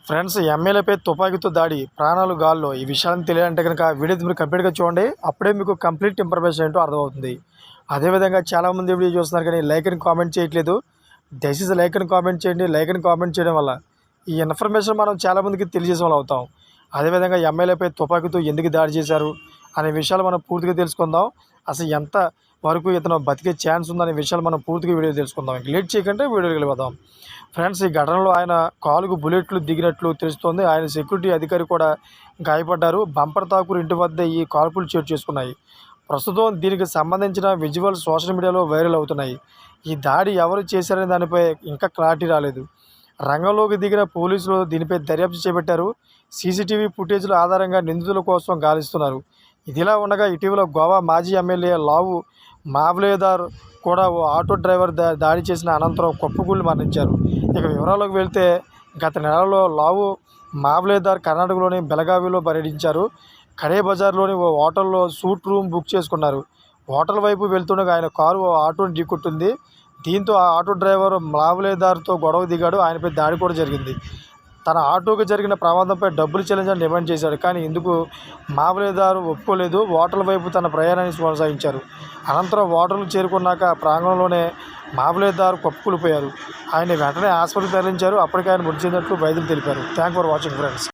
Friends, ఎమ్మెల్యేపై తుపాకీతో దాడి, ప్రాణాలు గాల్లో. ఈ విషయాన్ని తెలియాలంటే కనుక వీడియో మీరు కంప్లీట్గా చూడండి. అప్పుడే మీకు కంప్లీట్ ఇన్ఫర్మేషన్ ఏంటో అర్థమవుతుంది. అదేవిధంగా చాలామంది వీడియో చూస్తున్నారు కానీ లైక్ అని కామెంట్ చేయట్లేదు. దయచేసి లైక్ అని కామెంట్ చేయండి. లైక్ అని కామెంట్ చేయడం వల్ల ఈ ఇన్ఫర్మేషన్ మనం చాలామందికి తెలియజేసే వాళ్ళు అవుతాం. అదేవిధంగా ఎమ్మెల్యేపై తుపాకీతో ఎందుకు దాడి చేశారు అనే విషయాలు మనం పూర్తిగా తెలుసుకుందాం. అసలు ఎంత వరకు ఇతను బతికే ఛాన్స్ ఉందనే విషయాలు మనం పూర్తిగా వీడియో తెలుసుకుందాం. లేట్ చేయకంటే వీడియోకి వెళ్ళిపోదాం. ఫ్రెండ్స్, ఈ ఘటనలో ఆయన కాలుకు బుల్లెట్లు దిగినట్లు తెలుస్తోంది. ఆయన సెక్యూరిటీ అధికారి కూడా గాయపడ్డారు. బంపర్ తాకూరు ఇంటి వద్ద ఈ కాల్పులు చోటు చేసుకున్నాయి. ప్రస్తుతం దీనికి సంబంధించిన విజువల్స్ సోషల్ మీడియాలో వైరల్ అవుతున్నాయి. ఈ దాడి ఎవరు చేశారనే దానిపై ఇంకా క్లారిటీ రాలేదు. రంగంలోకి దిగిన పోలీసులు దీనిపై దర్యాప్తు చేపట్టారు. సీసీటీవీ ఫుటేజ్ల ఆధారంగా నిందితుల కోసం గాలిస్తున్నారు. ఇదిలా ఉండగా ఇటీవల గోవా మాజీ ఎమ్మెల్యే లావు మావ్లేదార్ కూడా ఓ ఆటో డ్రైవర్ దాడి చేసిన అనంతరం కుప్పకూలి మరణించారు. ఇక వివరాల్లోకి వెళ్తే గత నెలలో లావు మావ్లేదార్ కర్ణాటకలోని బెళగావిలో పర్యటించారు. ఖడే బజార్లోని ఓ హోటల్లో సూట్ రూమ్ బుక్ చేసుకున్నారు. హోటల్ వైపు వెళ్తుండగా ఆయన కారు ఓ ఆటోని ఢీకొట్టింది. దీంతో ఆ ఆటో డ్రైవర్ మావ్లేదార్తో గొడవ దిగాడు. ఆయనపై దాడి కూడా జరిగింది. తన ఆటోకి జరిగిన ప్రమాదంపై డబ్బులు చెల్లించాలని డిమాండ్ చేశాడు. కానీ ఇందుకు మావ్లేదార్ ఒప్పుకోలేదు. హోటల్ వైపు తన ప్రయాణాన్ని కొనసాగించారు. అనంతరం హోటల్కు చేరుకున్నాక ప్రాంగణంలోనే మావ్లేదార్ కుప్పకూలిపోయారు. ఆయన వెంటనే ఆసుపత్రికి తరలించారు. అప్పటికే ఆయన మృతి చెందినట్లు వైద్యులు తెలిపారు. Thank for watching friends.